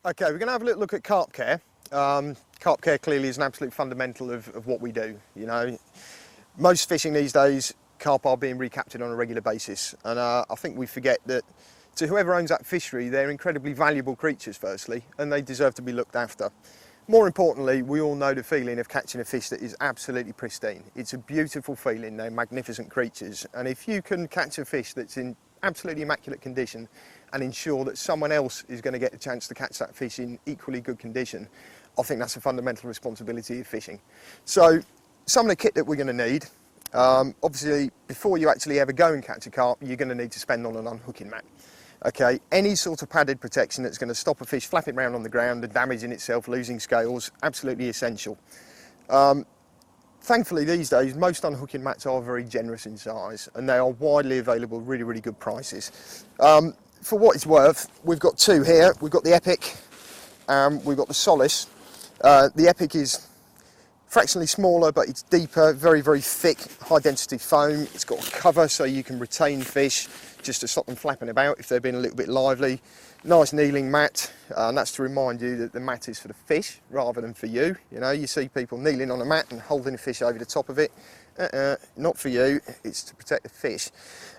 Okay, we're going to have a little look at carp care. Carp care clearly is an absolute fundamental of what we do. You know, most fishing these days, carp are being recaptured on a regular basis, and I think we forget that to whoever owns that fishery, they're incredibly valuable creatures firstly, and they deserve to be looked after. More importantly, we all know the feeling of catching a fish that is absolutely pristine. It's a beautiful feeling, they're magnificent creatures, and if you can catch a fish that's in absolutely immaculate condition and ensure that someone else is going to get the chance to catch that fish in equally good condition, I think that's a fundamental responsibility of fishing. So some of the kit that we're going to need, obviously before you actually ever go and catch a carp, you're going to need to spend on an unhooking mat. Okay, any sort of padded protection that's going to stop a fish flapping around on the ground and damaging itself, losing scales, absolutely essential. Thankfully these days most unhooking mats are very generous in size and they are widely available, really good prices. For what it's worth, we've got two here. We've got the Epic, we've got the Solace. The Epic is fractionally smaller, but it's deeper, very thick, high density foam. It's got a cover so you can retain fish just to stop them flapping about if they're being a little bit lively. Nice kneeling mat, and that's to remind you that the mat is for the fish rather than for you. You know, you see people kneeling on a mat and holding a fish over the top of it. Not for you, it's to protect the fish.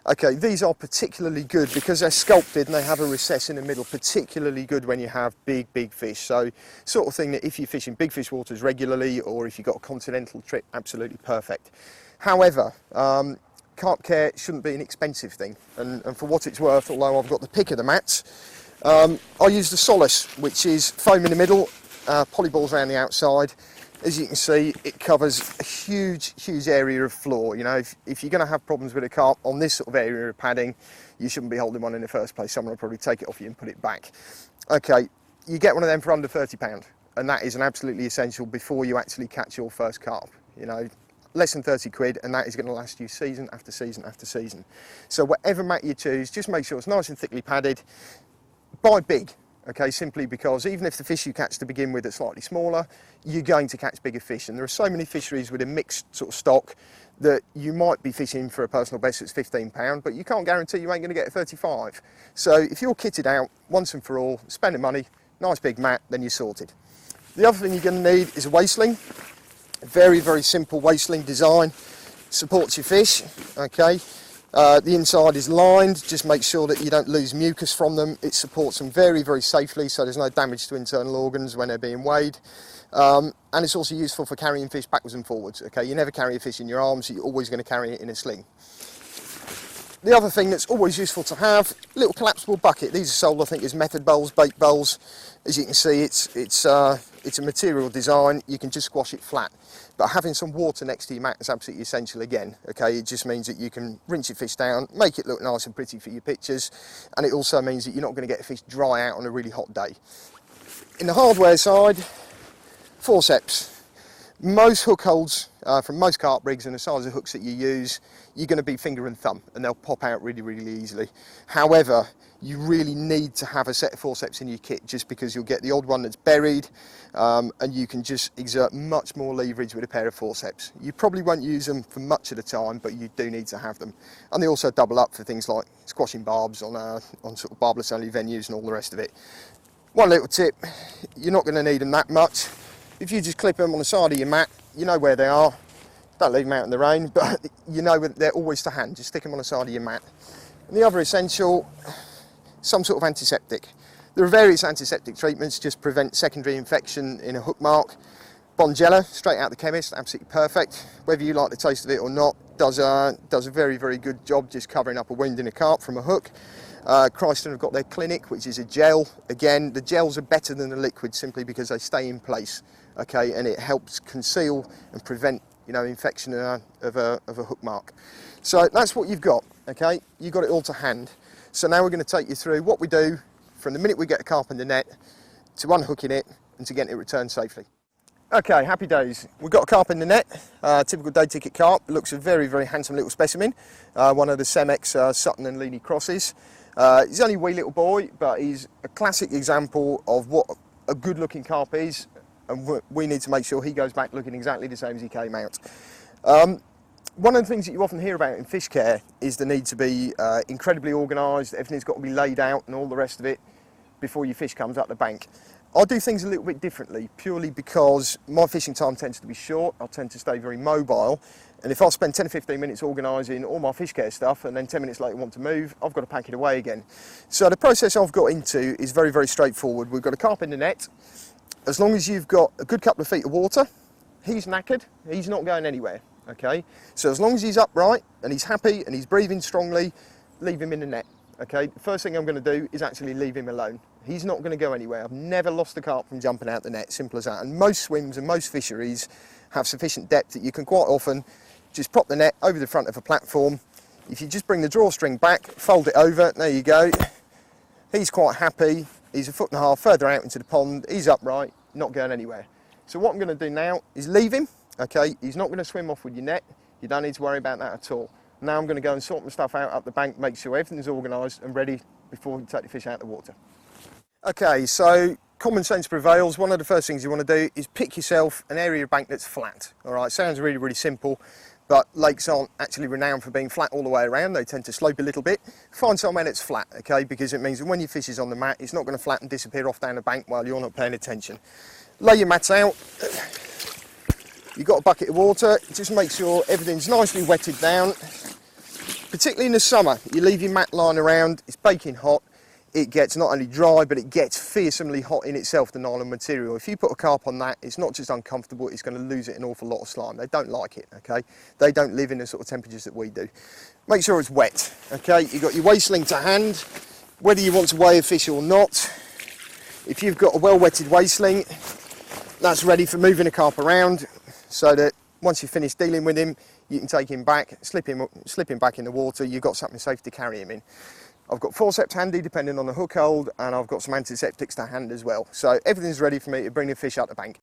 Okay, these are particularly good because they're sculpted and they have a recess in the middle, particularly good when you have big fish. So sort of thing that if you fish in big fish waters regularly or if you've got a continental trip, absolutely perfect. However, carp care shouldn't be an expensive thing, and for what it's worth, although I've got the pick of the mats, I use the Solace, which is foam in the middle, polyballs around the outside. As you can see, it covers a huge area of floor. You know, if you're going to have problems with a carp on this sort of area of padding, you shouldn't be holding one in the first place. Someone will probably take it off you and put it back. Okay, you get one of them for under £30, and that is an absolutely essential before you actually catch your first carp. You know, less than 30 quid, and that is going to last you season after season after season. So whatever mat you choose, just make sure it's nice and thickly padded. Buy big, okay, simply because even if the fish you catch to begin with are slightly smaller, you're going to catch bigger fish, and there are so many fisheries with a mixed sort of stock that you might be fishing for a personal best that's £15, but you can't guarantee you ain't going to get a 35. So if you're kitted out once and for all, spend the money, nice big mat, then you're sorted. The other thing you're going to need is a waistling. Very simple waistling design, supports your fish, okay. The inside is lined, just make sure that you don't lose mucus from them. It supports them very safely, so there's no damage to internal organs when they're being weighed. And it's also useful for carrying fish backwards and forwards, okay. You never carry a fish in your arms, so you're always going to carry it in a sling. The other thing that's always useful to have, little collapsible bucket. These are sold, I think, as method bowls, bait bowls. As you can see, it's a material design. You can just squash it flat. But having some water next to your mat is absolutely essential again. Okay, it just means that you can rinse your fish down, make it look nice and pretty for your pictures, and it also means that you're not going to get a fish dry out on a really hot day. In the hardware side, forceps. Most hook holds from most carp rigs and the size of hooks that you use, you're going to be finger and thumb and they'll pop out really easily. However, you really need to have a set of forceps in your kit just because you'll get the odd one that's buried and you can just exert much more leverage with a pair of forceps. You probably won't use them for much of the time, but you do need to have them. And they also double up for things like squashing barbs on sort of barbless only venues and all the rest of it. One little tip, you're not going to need them that much. If you just clip them on the side of your mat, you know where they are. Don't leave them out in the rain, but you know they're always to hand. Just stick them on the side of your mat. And the other essential, some sort of antiseptic. There are various antiseptic treatments just prevent secondary infection in a hook mark. Bonjela, straight out the chemist, absolutely perfect. Whether you like the taste of it or not, does a very good job just covering up a wound in a carp from a hook. Christen have got their Clinic, which is a gel. Again, the gels are better than the liquid simply because they stay in place, okay, and it helps conceal and prevent, you know, infection of a hook mark. So that's what you've got, okay. You've got it all to hand. So now we're going to take you through what we do from the minute we get a carp in the net to unhooking it and to getting it returned safely. Okay, happy days. We've got a carp in the net, typical day ticket carp. It looks a very handsome little specimen, one of the Cemex Sutton and Leedy crosses. He's only a wee little boy, but he's a classic example of what a good looking carp is, and we need to make sure he goes back looking exactly the same as he came out. One of the things that you often hear about in fish care is the need to be incredibly organised, everything's got to be laid out and all the rest of it. before your fish comes up the bank. I do things a little bit differently, purely because my fishing time tends to be short. I tend to stay very mobile, and if I spend 10 or 15 minutes organising all my fish care stuff and then 10 minutes later want to move, I've got to pack it away again. So the process I've got into is very, very straightforward. We've got a carp in the net. As long as you've got a good couple of feet of water, he's knackered, he's not going anywhere, okay? So as long as he's upright and he's happy and he's breathing strongly, leave him in the net, okay? The first thing I'm going to do is actually leave him alone. He's not going to go anywhere. I've never lost a carp from jumping out the net, simple as that. And most swims and most fisheries have sufficient depth that you can quite often just prop the net over the front of a platform. If you just bring the drawstring back, fold it over, there you go. He's quite happy. He's a foot and a half further out into the pond. He's upright, not going anywhere. So what I'm going to do now is leave him, okay? He's not going to swim off with your net. You don't need to worry about that at all. Now I'm going to go and sort my stuff out up the bank, make sure everything's organised and ready before you take the fish out of the water. Okay, so common sense prevails. One of the first things you want to do is pick yourself an area of bank that's flat. All right, sounds really, really simple, but lakes aren't actually renowned for being flat all the way around. They tend to slope a little bit. Find somewhere that's flat, okay, because it means that when your fish is on the mat, it's not going to flatten and disappear off down the bank while you're not paying attention. Lay your mats out. You've got a bucket of water. Just make sure everything's nicely wetted down. Particularly in the summer, you leave your mat lying around, it's baking hot. It gets not only dry, but it gets fearsomely hot in itself, the nylon material. If you put a carp on that, it's not just uncomfortable, it's going to lose it an awful lot of slime. They don't like it, okay? They don't live in the sort of temperatures that we do. Make sure it's wet, okay? You've got your waist sling to hand, whether you want to weigh a fish or not. If you've got a well-wetted waist sling, that's ready for moving a carp around, so that once you've finished dealing with him, you can take him back, slip him back in the water, you've got something safe to carry him in. I've got forceps handy depending on the hook hold, and I've got some antiseptics to hand as well. So everything's ready for me to bring the fish out the bank.